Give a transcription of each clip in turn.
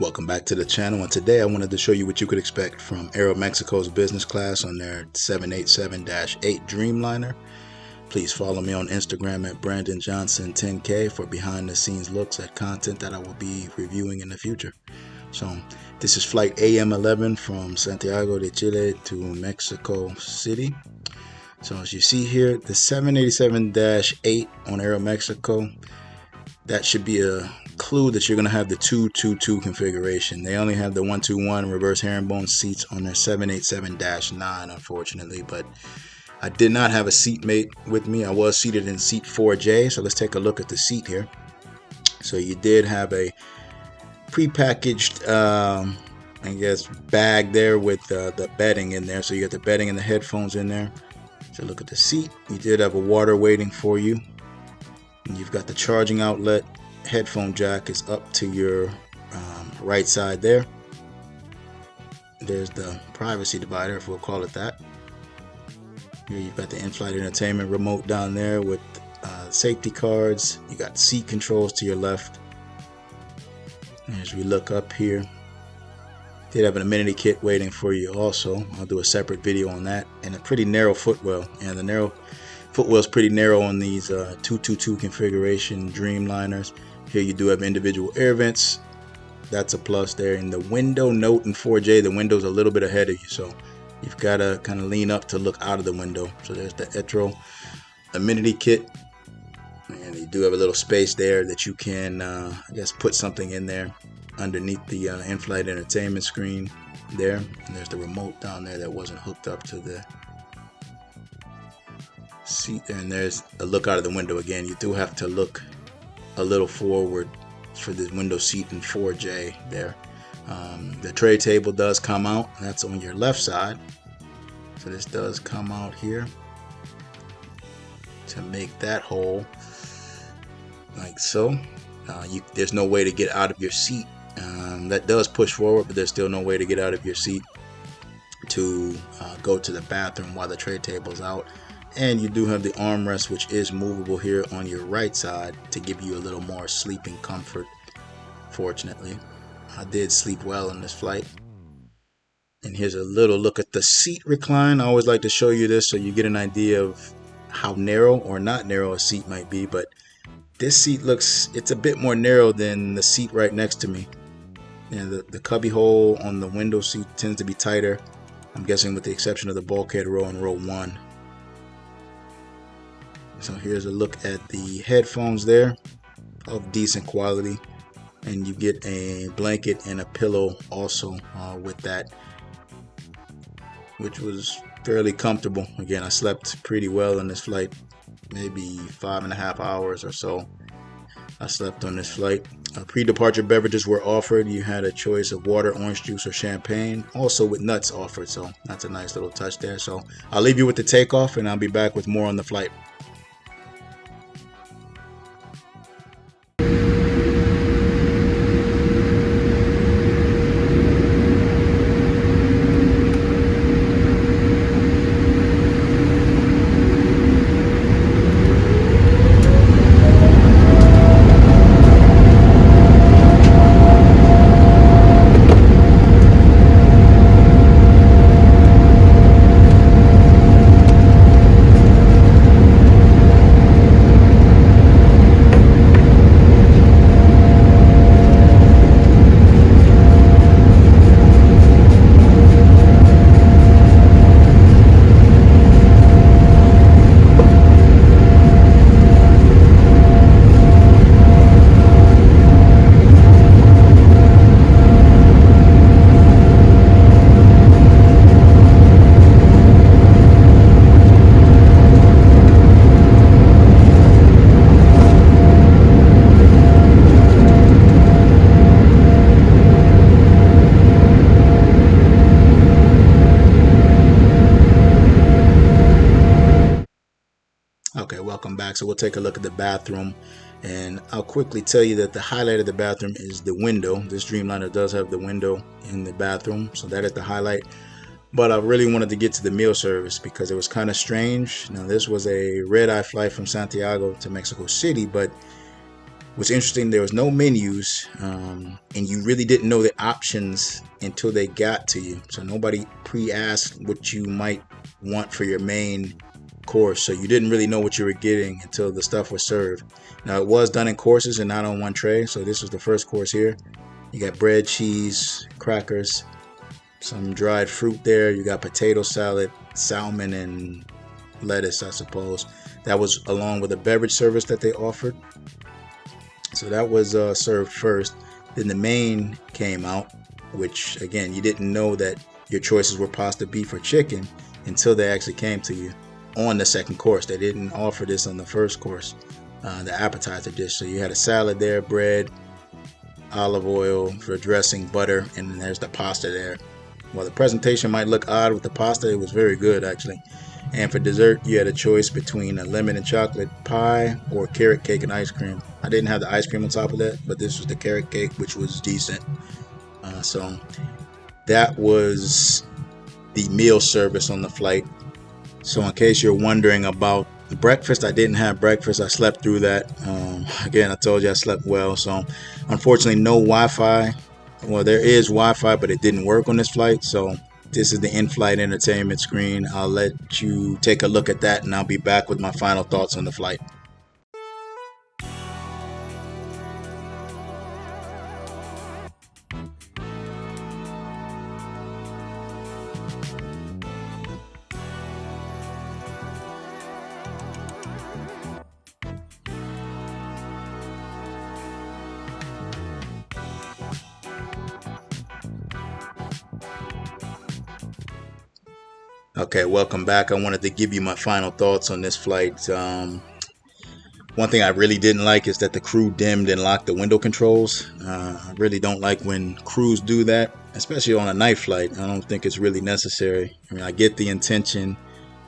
Welcome back to the channel, and today I wanted to show you what you could expect from Aeromexico's business class on their 787-8 Dreamliner. Please follow me on Instagram at BrandonJohnson10K for behind the scenes looks at content that I will be reviewing in the future. So this is flight AM11 from Santiago de Chile to Mexico City. So as you see here, the 787-8 on Aeromexico, that should be a clue that you're going to have the 222 configuration. They only have the 121 reverse herringbone seats on their 787-9, unfortunately, but I did not have a seatmate with me. I was seated in seat 4J, so let's take a look at the seat here. So you did have a prepackaged bag there with the bedding in there. So you got the bedding and the headphones in there. So look at the seat. You did have a water waiting for you. And you've got the charging outlet. Headphone jack is up to your right side there. There's the privacy divider, if we'll call it that. Here you've got the in-flight entertainment remote down there with safety cards. You got seat controls to your left. And as we look up here, did have an amenity kit waiting for you also. I'll do a separate video on that. And a pretty narrow footwell. And the footwell is pretty narrow on these 222 configuration Dreamliners. Here you do have individual air vents. That's a plus there. In the window note in 4J, the window's a little bit ahead of you, so you've got to kind of lean up to look out of the window. So there's the Etro amenity kit, and you do have a little space there that you can, put something in there underneath the in-flight entertainment screen there. And there's the remote down there that wasn't hooked up to the seat, and there's a look out of the window again. You do have to look a little forward for this window seat in 4J there. The tray table does come out. That's on your left side. So this does come out here to make that hole like so. There's no way to get out of your seat. That does push forward, but there's still no way to get out of your seat to go to the bathroom while the tray table's out. And you do have the armrest, which is movable here on your right side to give you a little more sleeping comfort. Fortunately, I did sleep well in this flight. And here's a little look at the seat recline. I always like to show you this so you get an idea of how narrow or not narrow a seat might be. But this seat it's a bit more narrow than the seat right next to me. And the cubby hole on the window seat tends to be tighter. I'm guessing with the exception of the bulkhead row in row 1. So here's a look at the headphones there, of decent quality, and you get a blanket and a pillow also with that, which was fairly comfortable. Again, I slept pretty well in this flight, maybe 5.5 hours or so I slept on this flight. Pre-departure beverages were offered. You had a choice of water, orange juice, or champagne, also with nuts offered, so that's a nice little touch there. So I'll leave you with the takeoff, and I'll be back with more on the flight. Okay, welcome back. So we'll take a look at the bathroom, and I'll quickly tell you that the highlight of the bathroom is the window. This Dreamliner does have the window in the bathroom, so that is the highlight. But I really wanted to get to the meal service because it was kind of strange. Now, this was a red-eye flight from Santiago to Mexico City, but What's interesting, there was no menus, and you really didn't know the options until they got to you. So nobody pre-asked what you might want for your main course, so you didn't really know what you were getting until the stuff was served. Now, it was done in courses and not on one tray, so this was the first course here. You got bread, cheese, crackers, some dried fruit there. You got potato salad, salmon, and lettuce, I suppose. That was along with a beverage service that they offered. So that was served first. Then the main came out, which again, you didn't know that your choices were pasta, beef, or chicken until they actually came to you on the second course. They didn't offer this on the first course, the appetizer dish. So you had a salad there, bread, olive oil for dressing, butter, and then there's the pasta there. While the presentation might look odd with the pasta, it was very good actually. And for dessert, you had a choice between a lemon and chocolate pie or carrot cake and ice cream. I didn't have the ice cream on top of that, but this was the carrot cake, which was decent. So that was the meal service on the flight. So in case you're wondering about the breakfast, I didn't have breakfast. I slept through that. Again, I told you I slept well. So unfortunately, no Wi-Fi. Well, there is Wi-Fi, but it didn't work on this flight. So this is the in-flight entertainment screen. I'll let you take a look at that, and I'll be back with my final thoughts on the flight. Okay, welcome back. I wanted to give you my final thoughts on this flight. One thing I really didn't like is that the crew dimmed and locked the window controls. I really don't like when crews do that, especially on a night flight. I don't think it's really necessary. I mean, I get the intention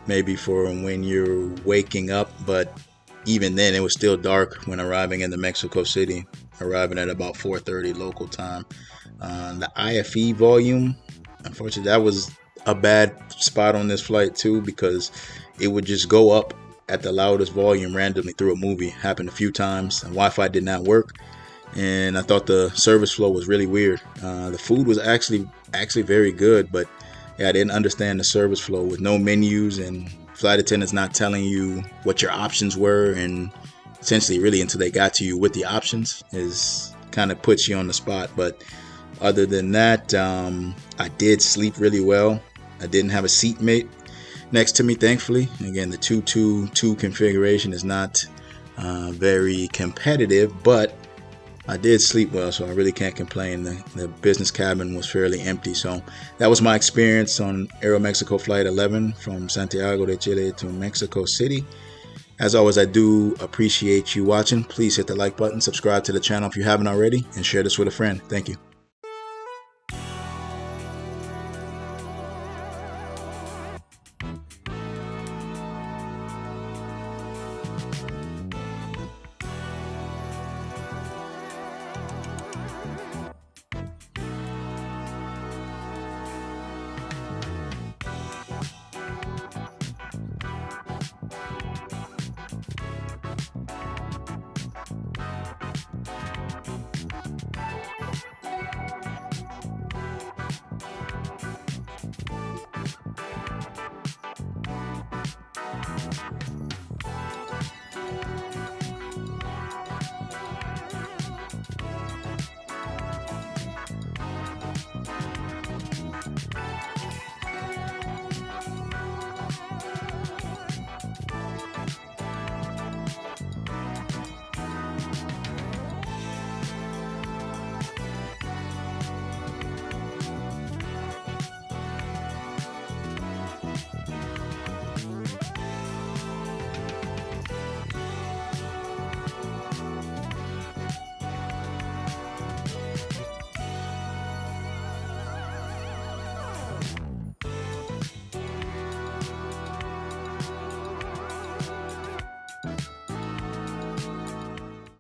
maybe for when you're waking up, but even then it was still dark when arriving in the Mexico City, arriving at about 4:30 local time. The IFE volume, unfortunately, that was a bad spot on this flight too, because it would just go up at the loudest volume randomly through a movie. Happened a few times, and Wi-Fi did not work, and I thought the service flow was really weird. The food was actually very good, but yeah, I didn't understand the service flow with no menus and flight attendants not telling you what your options were, and essentially really until they got to you with the options is kind of puts you on the spot. But other than that, I did sleep really well. I didn't have a seatmate next to me, thankfully. Again, the 2-2-2 configuration is not very competitive, but I did sleep well, so I really can't complain. The business cabin was fairly empty. So that was my experience on Aeromexico Flight 11 from Santiago de Chile to Mexico City. As always, I do appreciate you watching. Please hit the like button, subscribe to the channel if you haven't already, and share this with a friend. Thank you.